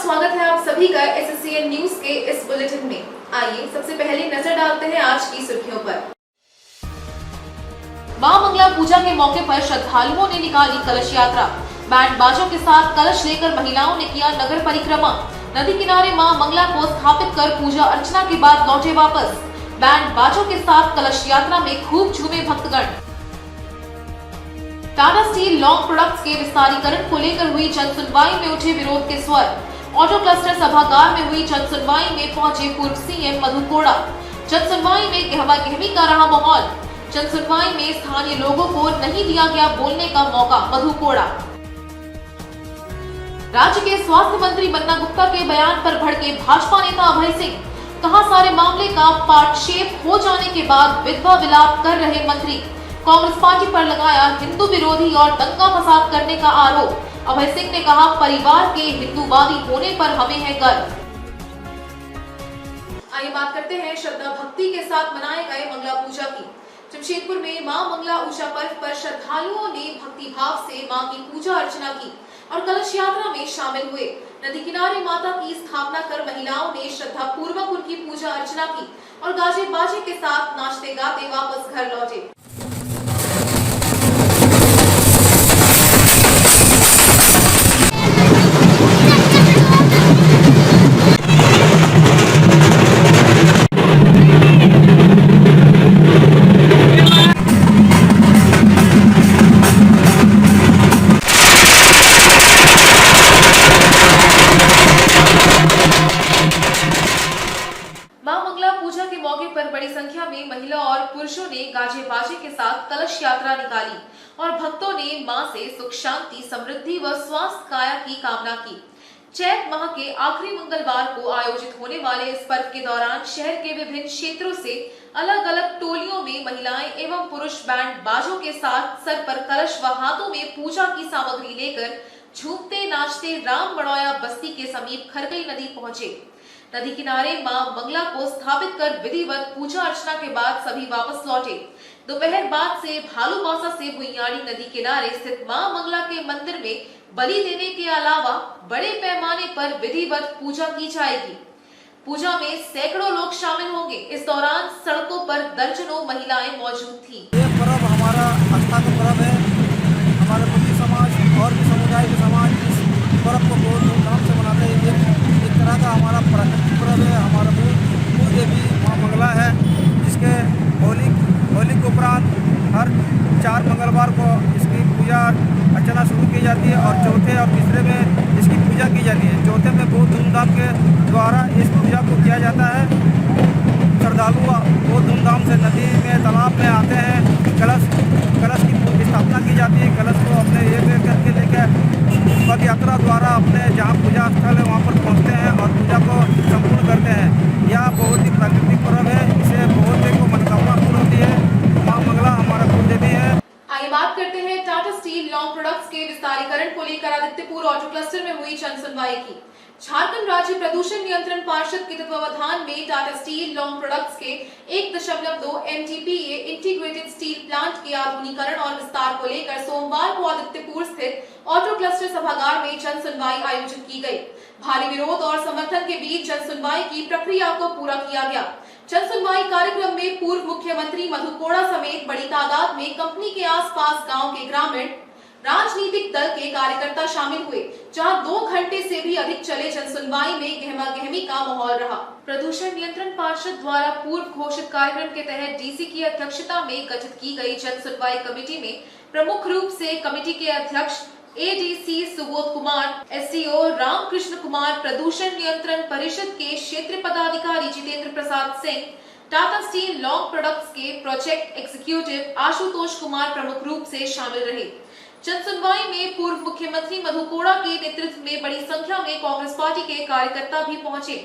स्वागत है आप सभी का एसएससीएन न्यूज के इस बुलेटिन में। आइए सबसे पहले नजर डालते हैं आज की सुर्खियों पर। मां मंगला पूजा के मौके पर श्रद्धालुओं ने निकाली कलश यात्रा। बैंड बाजों के साथ कलश लेकर महिलाओं ने किया नगर परिक्रमा। नदी किनारे मां मंगला को स्थापित कर पूजा अर्चना के बाद लौटे वापस। बैंड बाजों के साथ कलश यात्रा में खूब झूमे भक्तगण। टाटा स्टील लॉन्ग प्रोडक्ट्स के विस्तारीकरण को लेकर हुई जन सुनवाई में उठे विरोध के स्वर। ऑटो क्लस्टर सभागार में हुई जन सुनवाई में पहुंचे पूर्व सीएम मधु कोड़ा। जन सुनवाई में गहमा गहमी का रहा माहौल। जन सुनवाई में स्थानीय लोगों को नहीं दिया गया बोलने का मौका, मधु कोड़ा। राज्य के स्वास्थ्य मंत्री बन्ना गुप्ता के बयान पर भड़के भाजपा नेता अभय सिंह। कहा, सारे मामले का पार्टशेप हो जाने के बाद विधवा विलाप कर रहे मंत्री। कांग्रेस पार्टी पर लगाया हिंदू विरोधी और दंगा फसाद करने का आरोप। अभय सिंह ने कहा, परिवार के हिंदूवादी होने पर हमें है गर्व। आइए बात करते हैं श्रद्धा भक्ति के साथ मनाए गए मंगला पूजा की। जमशेदपुर में मां मंगला उषा पर्व पर श्रद्धालुओं ने भक्ति भाव से मां की पूजा अर्चना की और कलश यात्रा में शामिल हुए। नदी किनारे माता की स्थापना कर महिलाओं ने श्रद्धा पूर्वक उनकी पूजा अर्चना की और गाजे बाजे के साथ नाचते गाते वापस घर लौटे। मां मंगला पूजा के मौके पर बड़ी संख्या में महिला और पुरुषों ने गाजे बाजे के साथ कलश यात्रा निकाली और भक्तों ने मां से सुख शांति, समृद्धि व स्वास्थ्य काया की कामना की। चैत माह के आखिरी मंगलवार को आयोजित होने वाले इस पर्व के दौरान शहर के विभिन्न क्षेत्रों से अलग अलग टोलियों में महिलाएं एवं पुरुष बैंड बाजों के साथ सर पर कलश व हाथों में पूजा की सामग्री लेकर झूमते नाचते राम बड़ौया बस्ती के समीप खरगई नदी पहुंचे। नदी किनारे मां मंगला को स्थापित कर विधिवत पूजा अर्चना के बाद सभी वापस लौटे। दोपहर बाद से भालूमासा से भुइयाड़ी नदी किनारे स्थित मां मंगला के मंदिर में बलि देने के अलावा बड़े पैमाने पर विधिवत पूजा की जाएगी। पूजा में सैकड़ों लोग शामिल होंगे। इस दौरान सड़कों पर दर्जनों महिलाएं मौजूद थी। ये पर्व हमारा आस्था का पर्व है। हमारे मुस्लिम समाज और भी समुदाय के समाज इस पर्व को बहुत धूमधाम से मनाते हैं। एक तरह का हमारा प्राकृतिक पर्व है। हमारा मूल देवी माँ मंगला है, जिसके होली के उपरांत हर 4 मंगलवार को इसकी पूजा अर्चना शुरू की जाती है और चौथे और तीसरे में इसकी पूजा की जाती है। चौथे में बहुत धूमधाम के द्वारा इस पूजा को किया जाता है। श्रद्धालु बहुत धूमधाम से नदी में, तालाब में आते हैं। कलश की स्थापना की जाती है। कलश को अपने एक करके लेकर पद यात्रा द्वारा अपने जहाँ पूजा स्थल है वहाँ पर पहुँचते हैं और पूजा को संपूर्ण करते हैं। यह बहुत ही प्राकृतिक पर्व है। इसे बहुत को मनोकामना पूर्ण होती है। माँ मंगला हमारा कुल देवी है। आइए बात करते हैं टाटा स्टील लॉन्ग प्रोडक्ट्स के विस्तारीकरण को लेकर आदित्यपुर ऑटो क्लस्टर में हुई जन सुनवाई की। झारखंड राज्य प्रदूषण नियंत्रण पार्षद के तत्वावधान में टाटा स्टील लॉन्ग प्रोडक्ट्स के 1.2 MTPA इंटीग्रेटेड स्टील प्लांट के आधुनिकीकरण और विस्तार को लेकर सोमवार को आदित्यपुर स्थित ऑटो क्लस्टर सभागार में जन सुनवाई आयोजित की गई। भारी विरोध और समर्थन के बीच जन सुनवाई की प्रक्रिया को पूरा किया गया। जन सुनवाई कार्यक्रम में पूर्व मुख्यमंत्री मधु कोड़ा समेत बड़ी तादाद में कंपनी के आसपास गांव के ग्रामीण, राजनीतिक दल के कार्यकर्ता शामिल हुए, जहां 2 घंटे से भी अधिक चले जन सुनवाई में गहमा गहमी का माहौल रहा। प्रदूषण नियंत्रण पार्षद द्वारा पूर्व घोषित कार्यक्रम के तहत डीसी की अध्यक्षता में गठित की गई जन सुनवाई कमेटी में प्रमुख रूप से कमेटी के अध्यक्ष एडीसी सुबोध कुमार, एसडीओ रामकृष्ण कुमार, प्रदूषण नियंत्रण परिषद के क्षेत्रीय पदाधिकारी Jitendra Prasad Singh, Tata steel long products के प्रोजेक्ट एग्जीक्यूटिव आशुतोष कुमार प्रमुख रूप से शामिल रहे। जन सुनवाई में पूर्व मुख्यमंत्री मधु कोड़ा के नेतृत्व में बड़ी संख्या में कांग्रेस पार्टी के कार्यकर्ता भी पहुंचे,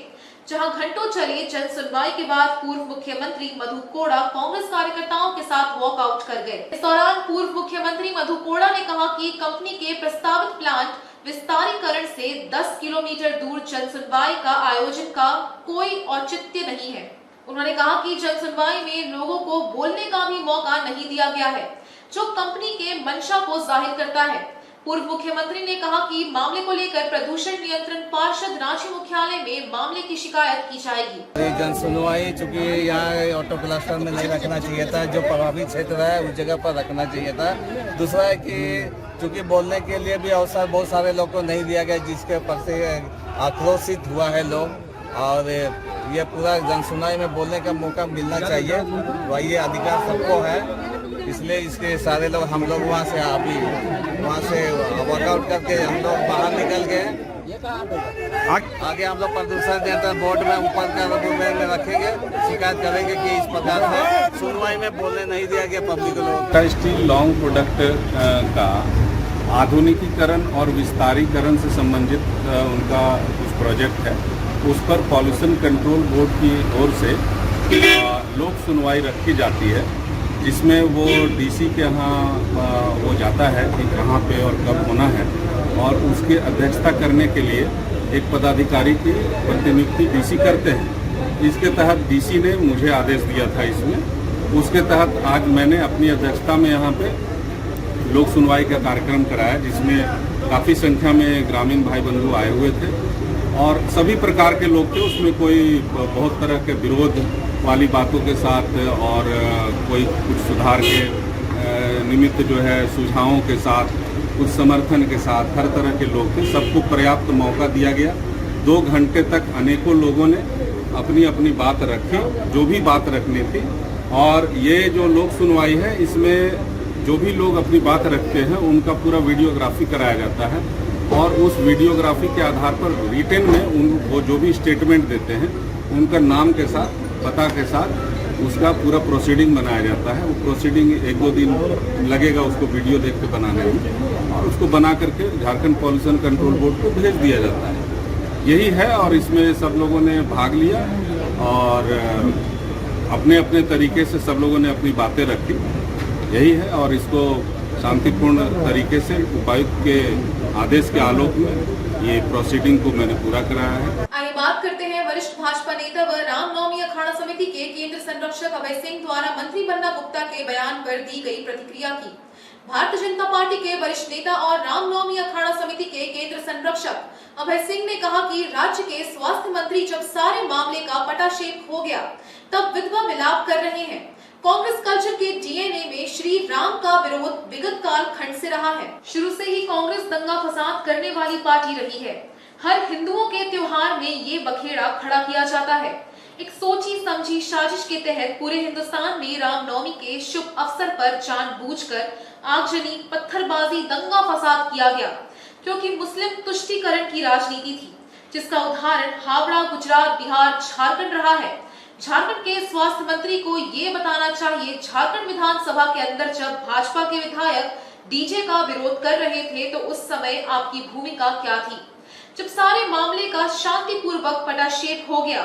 जहां घंटों चले जन सुनवाई के बाद पूर्व मुख्यमंत्री मधु कोड़ा कांग्रेस कार्यकर्ताओं के साथ वॉकआउट कर गए। इस दौरान पूर्व मुख्यमंत्री मधु कोड़ा ने कहा कि कंपनी के प्रस्तावित प्लांट विस्तारीकरण से 10 किलोमीटर दूर जन सुनवाई का आयोजन का कोई औचित्य नहीं है। उन्होंने कहा कि जन सुनवाई में लोगों को बोलने का भी मौका नहीं दिया गया है, जो कंपनी के मंशा को जाहिर करता है। पूर्व मुख्यमंत्री ने कहा कि मामले को लेकर प्रदूषण नियंत्रण पार्षद रांची मुख्यालय में मामले की शिकायत की जाएगी। जन सुनवाई चूंकि यहाँ ऑटो क्लस्टर में नहीं रखना चाहिए था, जो प्रभावित क्षेत्र है उस जगह पर रखना चाहिए था। दूसरा है कि चूंकि बोलने के लिए भी अवसर बहुत सारे लोग को नहीं दिया गया, जिसके प्रति आक्रोशित हुआ है लोग, और ये पूरा जन सुनवाई में बोलने का मौका मिलना चाहिए। वही अधिकार सबको है, इसलिए इसके सारे लोग हम लोग वहाँ से वर्कआउट करके हम लोग बाहर निकल गए। आगे हम लोग प्रदूषण नियंत्रण बोर्ड में ऊपर में रखेंगे, शिकायत करेंगे कि इस प्रकार से सुनवाई में बोलने नहीं दिया गया पब्लिक लोग। टाटा स्टील लॉन्ग प्रोडक्ट का आधुनिकीकरण और विस्तारीकरण से संबंधित उनका कुछ प्रोजेक्ट है, उस पर पॉल्यूशन कंट्रोल बोर्ड की ओर से लोक सुनवाई रखी जाती है, जिसमें वो डीसी के यहाँ वो जाता है कि कहाँ पे और कब होना है, और उसकी अध्यक्षता करने के लिए एक पदाधिकारी की प्रतिनियुक्ति डीसी करते हैं। इसके तहत डीसी ने मुझे आदेश दिया था इसमें, उसके तहत आज मैंने अपनी अध्यक्षता में यहाँ पे लोक सुनवाई का कार्यक्रम कराया, जिसमें काफ़ी संख्या में ग्रामीण भाई बंधु आए हुए थे और सभी प्रकार के लोग थे। उसमें कोई बहुत तरह के विरोध वाली बातों के साथ और कोई कुछ सुधार के निमित्त जो है सुझावों के साथ, कुछ समर्थन के साथ, हर तरह के लोग थे। सबको पर्याप्त मौका दिया गया। 2 घंटे तक अनेकों लोगों ने अपनी अपनी बात रखी, जो भी बात रखनी थी। और ये जो लोक सुनवाई है, इसमें जो भी लोग अपनी बात रखते हैं उनका पूरा वीडियोग्राफी कराया जाता है, और उस वीडियोग्राफी के आधार पर रिटेन में वो जो भी स्टेटमेंट देते हैं उनका नाम के साथ, पता के साथ उसका पूरा प्रोसीडिंग बनाया जाता है। वो प्रोसीडिंग 1-2 दिन लगेगा उसको वीडियो देख के बनाने में, और उसको बना करके झारखंड पॉल्यूशन कंट्रोल बोर्ड को भेज दिया जाता है। यही है, और इसमें सब लोगों ने भाग लिया और अपने अपने तरीके से सब लोगों ने अपनी बातें रखी। यही है, और इसको शांतिपूर्ण तरीके से उपायुक्त के आदेश के आलोक में ये प्रोसीडिंग को मैंने पूरा कराया है। आइए बात करते हैं वरिष्ठ भाजपा नेता व रामनवमी अखाड़ा समिति के केंद्र संरक्षक अभय सिंह द्वारा मंत्री बन्ना गुप्ता के बयान पर दी गई प्रतिक्रिया की। भारतीय जनता पार्टी के वरिष्ठ नेता और रामनवमी अखाड़ा समिति के केंद्र संरक्षक अभय सिंह ने कहा कि राज्य के स्वास्थ्य मंत्री जब सारे मामले का पटाक्षेप हो गया, तब विधवा विलाप कर रहे हैं। कांग्रेस कल्चर के डीएनए में श्री राम का विरोध विगत काल खंड से रहा है। शुरू से ही कांग्रेस दंगा फसाद करने वाली पार्टी रही है। हर हिंदुओं के त्योहार में ये बखेड़ा खड़ा किया जाता है। एक सोची समझी साजिश के तहत पूरे हिंदुस्तान में रामनवमी के शुभ अवसर पर जानबूझकर आगजनी, पत्थरबाजी, दंगा फसाद किया गया, क्योंकि मुस्लिम तुष्टीकरण की राजनीति थी, जिसका उदाहरण हावड़ा, गुजरात, बिहार, झारखंड रहा है। झारखंड के स्वास्थ्य मंत्री को ये बताना चाहिए, झारखंड विधानसभा के अंदर जब भाजपा के विधायक डीजे का विरोध कर रहे थे तो उस समय आपकी भूमिका क्या थी? जब सारे मामले का शांतिपूर्वक पटाक्षेप हो गया,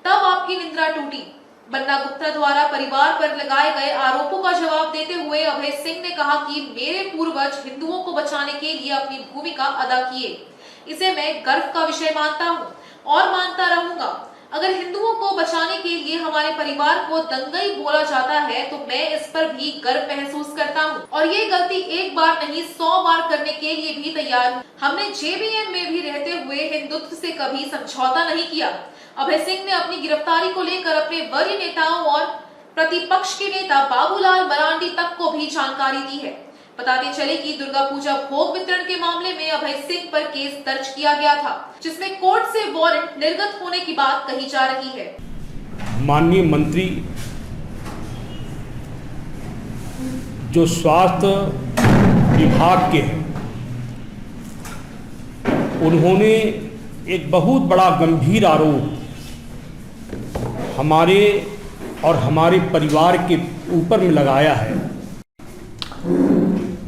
तब आपकी निंदा टूटी। बन्ना गुप्ता द्वारा परिवार पर लगाए गए आरोपों का जवाब देते हुए अभय सिंह ने कहा कि मेरे पूर्वज हिंदुओं को बचाने के लिए अपनी भूमिका अदा किए। इसे मैं गर्व का विषय मानता हूँ और मानता रहूंगा। अगर हिंदुओं को बचाने के लिए हमारे परिवार को दंगई बोला जाता है तो मैं इस पर भी गर्व महसूस करता हूं, और ये गलती एक बार नहीं 100 बार करने के लिए भी तैयार हूं। हमने जेबीएम में भी रहते हुए हिंदुत्व से कभी समझौता नहीं किया। अभय सिंह ने अपनी गिरफ्तारी को लेकर अपने वरीय नेताओं और प्रतिपक्ष के नेता बाबूलाल मरांडी तक को भी जानकारी दी है। बताते चले कि दुर्गा पूजा भोग वितरण के मामले में अभय सिंह पर केस दर्ज किया गया था, जिसमें कोर्ट से वारंट निर्गत होने की बात कही जा रही है। माननीय मंत्री जो स्वास्थ्य विभाग के हैं, उन्होंने एक बहुत बड़ा गंभीर आरोप हमारे और हमारे परिवार के ऊपर में लगाया है।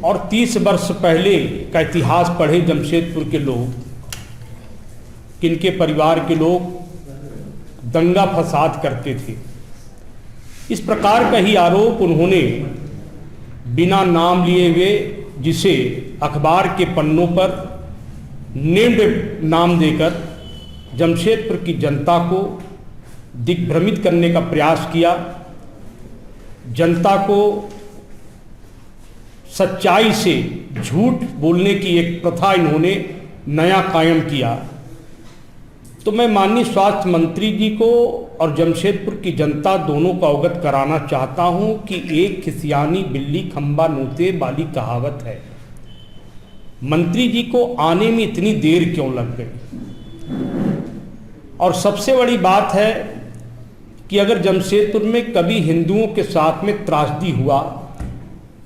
और 30 वर्ष पहले का इतिहास पढ़े जमशेदपुर के लोग, किनके परिवार के लोग दंगा फसाद करते थे। इस प्रकार का ही आरोप उन्होंने बिना नाम लिए हुए, जिसे अखबार के पन्नों पर नेम्ड नाम देकर जमशेदपुर की जनता को दिग्भ्रमित करने का प्रयास किया, जनता को सच्चाई से झूठ बोलने की एक प्रथा इन्होंने नया कायम किया। तो मैं माननीय स्वास्थ्य मंत्री जी को और जमशेदपुर की जनता दोनों को अवगत कराना चाहता हूं कि एक खिसियानी बिल्ली खंबा नोते वाली कहावत है। मंत्री जी को आने में इतनी देर क्यों लग गई? और सबसे बड़ी बात है कि अगर जमशेदपुर में कभी हिंदुओं के साथ में त्रासदी हुआ,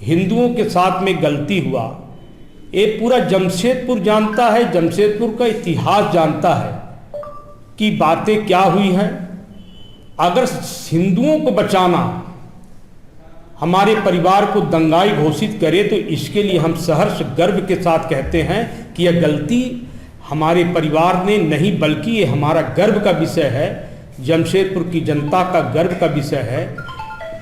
हिंदुओं के साथ में गलती हुआ, ये पूरा जमशेदपुर जानता है, जमशेदपुर का इतिहास जानता है कि बातें क्या हुई हैं। अगर हिंदुओं को बचाना हमारे परिवार को दंगाई घोषित करे तो इसके लिए हम सहर्ष गर्व के साथ कहते हैं कि यह गलती हमारे परिवार ने नहीं, बल्कि ये हमारा गर्व का विषय है, जमशेदपुर की जनता का गर्व का विषय है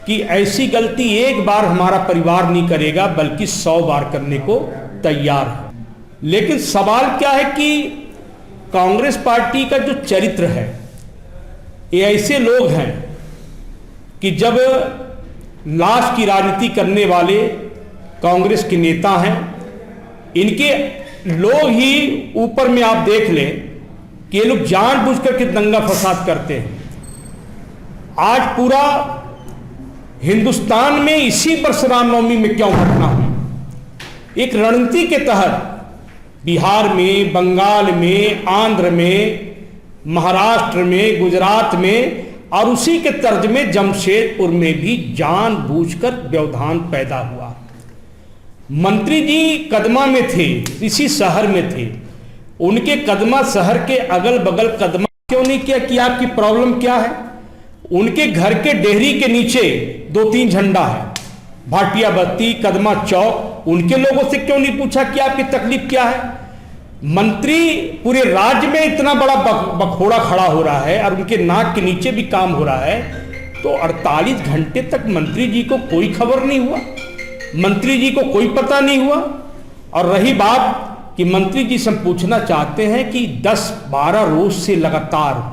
कि ऐसी गलती एक बार हमारा परिवार नहीं करेगा बल्कि 100 बार करने को तैयार है। लेकिन सवाल क्या है कि कांग्रेस पार्टी का जो चरित्र है, ये ऐसे लोग हैं कि जब लाश की राजनीति करने वाले कांग्रेस के नेता हैं, इनके लोग ही ऊपर में आप देख लें कि ये लोग जानबूझ करके दंगा फसाद करते हैं। आज पूरा हिंदुस्तान में इसी परशुराम नवमी में क्यों घटना हुई? एक रणनीति के तहत बिहार में, बंगाल में, आंध्र में, महाराष्ट्र में, गुजरात में और उसी के तर्ज में जमशेदपुर में भी जानबूझकर व्यवधान पैदा हुआ। मंत्री जी कदमा में थे, इसी शहर में थे, उनके कदमा शहर के अगल बगल कदमा क्यों नहीं किया कि आपकी प्रॉब्लम क्या है? उनके घर के डेहरी के नीचे 2-3 झंडा है, भाटिया बस्ती, कदमा चौक, उनके लोगों से क्यों नहीं पूछा कि आपकी तकलीफ क्या है? मंत्री पूरे राज्य में इतना बड़ा बखोड़ा खड़ा हो रहा है और उनके नाक के नीचे भी काम हो रहा है, तो 48 घंटे तक मंत्री जी को कोई खबर नहीं हुआ, मंत्री जी को कोई पता नहीं हुआ। और रही बात कि मंत्री जी से हम पूछना चाहते हैं कि 10-12 रोज से लगातार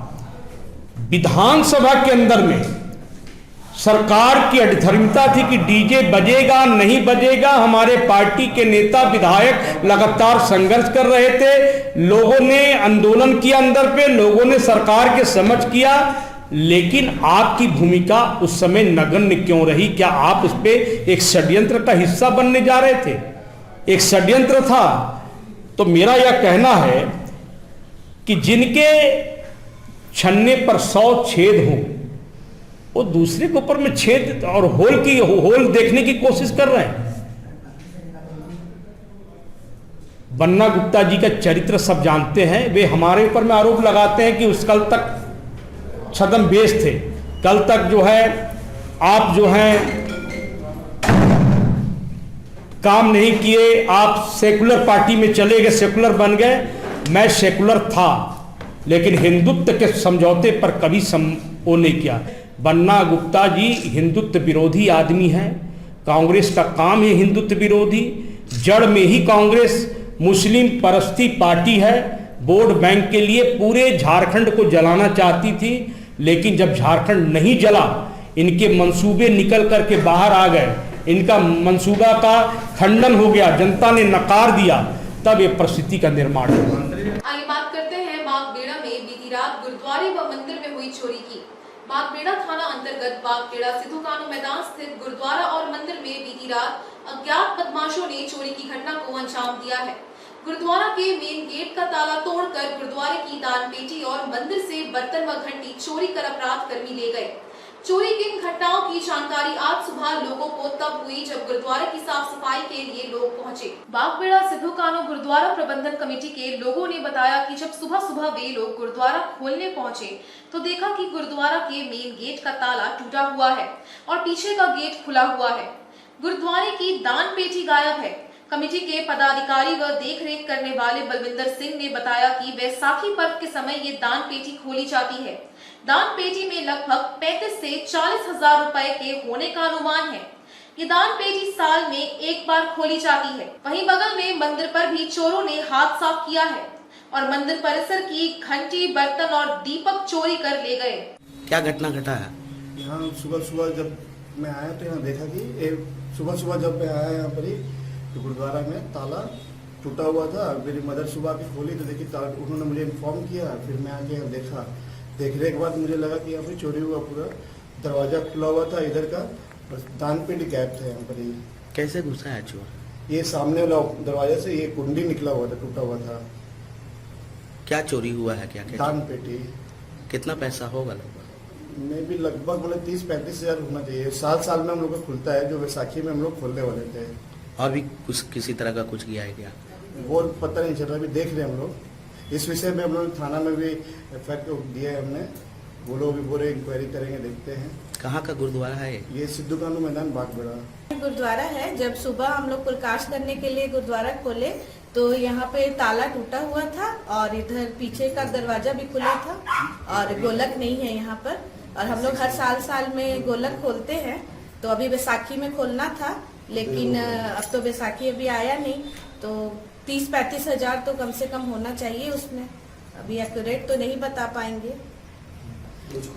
विधानसभा के अंदर में सरकार की अडिधर्मिता थी कि डीजे बजेगा नहीं बजेगा। हमारे पार्टी के नेता विधायक लगातार संघर्ष कर रहे थे, लोगों ने आंदोलन किया अंदर पे, लोगों ने सरकार के समझ किया, लेकिन आपकी भूमिका उस समय नगण्य क्यों रही? क्या आप उस पे एक षड्यंत्र का हिस्सा बनने जा रहे थे? एक षड्यंत्र था। तो मेरा यह कहना है कि जिनके छन्ने पर 100 छेद हों, वो दूसरे के ऊपर में छेद और होल देखने की कोशिश कर रहे हैं। बन्ना गुप्ता जी का चरित्र सब जानते हैं, वे हमारे ऊपर में आरोप लगाते हैं कि उस कल तक छद्मवेश थे, कल तक जो है आप जो हैं काम नहीं किए, आप सेकुलर पार्टी में चले गए, सेकुलर बन गए। मैं सेकुलर था लेकिन हिंदुत्व के समझौते पर कभी वो नहीं किया। बन्ना गुप्ता जी हिंदुत्व विरोधी आदमी हैं, कांग्रेस का काम है हिंदुत्व विरोधी, जड़ में ही कांग्रेस मुस्लिम परस्ती पार्टी है, वोट बैंक के लिए पूरे झारखंड को जलाना चाहती थी, लेकिन जब झारखंड नहीं जला, इनके मंसूबे निकल करके बाहर आ गए, इनका मंसूबा का खंडन हो गया, जनता ने नकार दिया, तब ये परिस्थिति का निर्माण हुआ। आगे बात करते हैं बागबेड़ा में बीती रात गुरुद्वारे व मंदिर में हुई चोरी की। बागबेड़ा थाना अंतर्गत बागबेड़ा सिद्धू कानू मैदान स्थित गुरुद्वारा और मंदिर में बीती रात अज्ञात बदमाशों ने चोरी की घटना को अंजाम दिया है। गुरुद्वारा के मेन गेट का ताला तोड़कर गुरुद्वारे की दान पेटी और मंदिर से बर्तन व घंटी चोरी कर अपराध कर्मी ले गए। चोरी की इन घटनाओं की जानकारी आज सुबह लोगों को तब हुई जब गुरुद्वारे की साफ सफाई के लिए लोग पहुंचे। बागबेड़ा सिद्धू कानू गुरुद्वारा प्रबंधन कमेटी के लोगों ने बताया कि जब सुबह सुबह वे लोग गुरुद्वारा खोलने पहुंचे तो देखा कि गुरुद्वारा के मेन गेट का ताला टूटा हुआ है और पीछे का गेट खुला हुआ है। गुरुद्वारे की दान पेटी गायब है। कमेटी के पदाधिकारी व देखरेख करने वाले बलविंदर सिंह ने बताया कि वैसाखी पर्व के समय ये दान पेटी खोली जाती है। दान पेटी में लगभग 35 से 40 हजार रुपए के होने का अनुमान है। ये दान पेटी साल में एक बार खोली जाती है। वहीं बगल में मंदिर पर भी चोरों ने हाथ साफ किया है और मंदिर परिसर की घंटी, बर्तन और दीपक चोरी कर ले गए। क्या घटना घटा है? यहाँ सुबह सुबह जब मैं आया तो यहाँ देखा कि सुबह सुबह जब मैं आया यहाँ पर ही तो गुरुद्वारा में ताला टूटा हुआ था। मेरी मदर सुबह के खोली तो देखी उन्होंने मुझे इन्फॉर्म किया। फिर मैं आके यहाँ देखा। देखने के बाद मुझे लगा कि यहाँ पे चोरी हुआ, पूरा दरवाजा खुला हुआ था इधर का, बस दान पेटी गैप था यहाँ पर। ही कैसे घुसा है चोर? ये सामने वाला दरवाजा से ये कुंडी निकला हुआ था, टूटा हुआ था। क्या चोरी हुआ है? क्या क्या दान पेटी। कितना पैसा होगा लगभग? में भी लगभग बोले 30-35 हजार होना चाहिए। साल में हम लोग का खुलता है, जो वैसाखी में हम लोग खोलने वाले थे। और भी कुछ किसी तरह का कुछ गया है क्या? वो पता नहीं चल रहा, अभी देख रहे हैं हम लोग। इस विषय में हम लोग थाना में भी एफआईआर दिया है हमने। वो लोग भी पूरे इंक्वायरी करेंगे, देखते हैं। कहाँ का गुरुद्वारा है ये सिद्धू कानू मैदान बागबड़ा गुरुद्वारा है। जब सुबह हम लोग प्रकाश करने के लिए गुरुद्वारा खोले तो यहाँ पे ताला टूटा हुआ था और इधर पीछे का दरवाजा भी खुला था और गोलक नहीं है यहाँ पर। और हम लोग हर साल में गोलक खोलते हैं, तो अभी बैसाखी में खोलना था, लेकिन अब तो बैसाखी अभी आया नहीं, तो 30-35 हजार तो कम से कम होना चाहिए उसमें। अभी एक्यूरेट तो नहीं बता पाएंगे।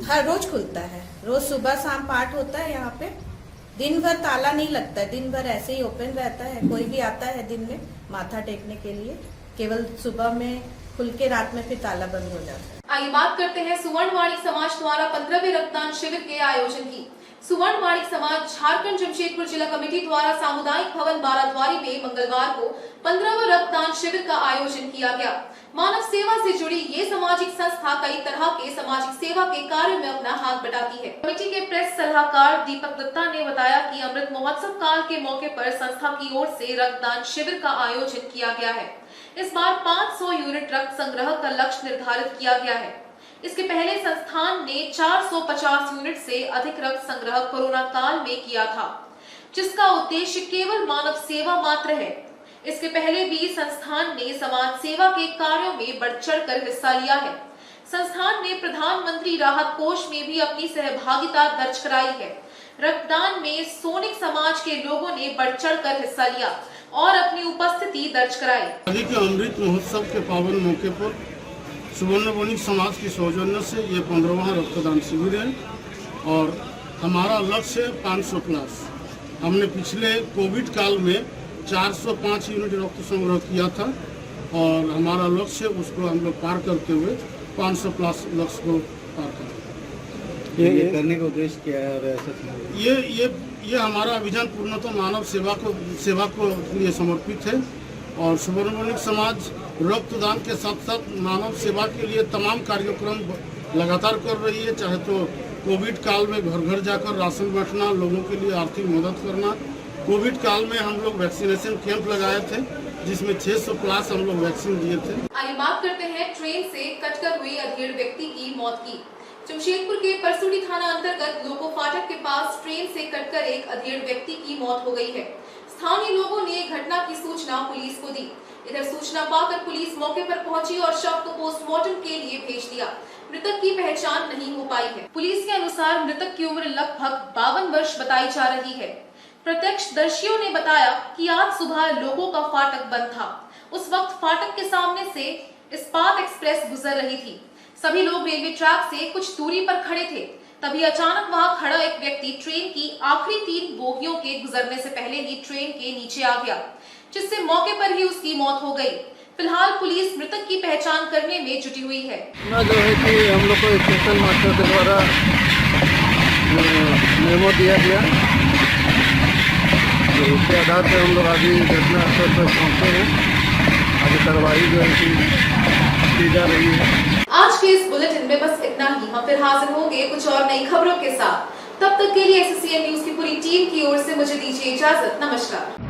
हर रोज खुलता है, रोज सुबह शाम पाठ होता है यहाँ पे। दिन भर ताला नहीं लगता है, दिन भर ऐसे ही ओपन रहता है। कोई भी आता है दिन में माथा टेकने के लिए, केवल सुबह में खुल के रात में फिर ताला बंद हो जाता है। आइए बात करते हैं सुवर्णवाणी समाज द्वारा 15वें रक्तदान शिविर के आयोजन की। सुवर्णवाणी समाज झारखंड जमशेदपुर जिला कमेटी द्वारा सामुदायिक भवन बाराद्वारी में मंगलवार को 15वां रक्तदान शिविर का आयोजन किया गया। मानव सेवा से जुड़ी ये सामाजिक संस्था कई तरह के सामाजिक सेवा के कार्य में अपना हाथ बटाती है। कमेटी के प्रेस सलाहकार दीपक दत्ता ने बताया कि अमृत महोत्सव काल के मौके पर संस्था की ओर से रक्तदान शिविर का आयोजन किया गया है। इस बार 500 यूनिट रक्त संग्रह का लक्ष्य निर्धारित किया गया है। इसके पहले संस्थान ने 450 यूनिट से अधिक रक्त संग्रह कोरोना काल में किया था, जिसका उद्देश्य केवल मानव सेवा मात्र है। इसके पहले भी संस्थान ने समाज सेवा के कार्यों में बढ़ चढ़कर हिस्सा लिया है। संस्थान ने प्रधानमंत्री राहत कोष में भी अपनी सहभागिता दर्ज कराई है। रक्तदान में सोनिक समाज के लोगों ने बढ़ चढ़कर हिस्सा लिया और अपनी उपस्थिति दर्ज कराई। आदि के अमृत महोत्सव के पावन मौके पर सुवर्णवाणी समाज की सौजन्य से ये 15वां रक्तदान शिविर है और हमारा लक्ष्य है 500 प्लस। हमने पिछले कोविड काल में 405 यूनिट रक्त संग्रह किया था और हमारा लक्ष्य उसको हम लोग पार करते हुए 500 प्लस लक्ष्य को पार करें। ये करने का उद्देश्य क्या है? ये हमारा अभियान पूर्णतः मानव सेवा को लिए समर्पित है और सुवर्णवाणी समाज रक्तदान के साथ साथ मानव सेवा के लिए तमाम कार्यक्रम लगातार कर रही है। चाहे तो कोविड काल में घर घर जाकर राशन बांटना, लोगों के लिए आर्थिक मदद करना। कोविड काल में हम लोग वैक्सीनेशन कैंप लगाए थे जिसमें 600 प्लस हम लोग वैक्सीन दिए थे। आइए बात करते हैं ट्रेन से कटकर हुई अधेड़ व्यक्ति की मौत की। जमशेदपुर के परसुडी थाना अंतर्गत लोको फाटक के पास ट्रेन से कटकर एक अधेड़ व्यक्ति की मौत हो गई है। स्थानीय लोगों ने घटना की सूचना पुलिस को दी। इधर सूचना पाकर पुलिस मौके पर पहुंची और शव को पोस्टमार्टम के लिए भेज दिया। मृतक की पहचान नहीं हो पाई है। पुलिस के अनुसार मृतक की उम्र लगभग 52 वर्ष बताई जा रही है। प्रत्यक्षदर्शियों ने बताया कि आज सुबह लोगों का फाटक बंद था। उस वक्त फाटक के सामने से इस्पात एक्सप्रेस गुजर रही थी। सभी लोग रेलवे ट्रैक से कुछ दूरी पर खड़े थे। तभी अचानक वहां खड़ा एक व्यक्ति ट्रेन की आखिरी 3 बोगियों के गुजरने से पहले ही ट्रेन के नीचे आ गया, जिससे मौके पर ही उसकी मौत हो गई। फिलहाल पुलिस मृतक की पहचान करने में जुटी हुई है। जो है कि हम लोग को स्टेशन मास्टर के द्वारा मेमो दिया गया, तो उसके आधार पर हम लोग अभी घटनास्थल पर पहुँचे हैं। अभी कार्रवाई जो है की जा रही है। आज के इस बुलेटिन में बस इतना ही। हम फिर हाजिर होंगे कुछ और नई खबरों के साथ। तब तक के लिए SCN न्यूज की पूरी टीम की ओर से मुझे दीजिए इजाजत। नमस्कार।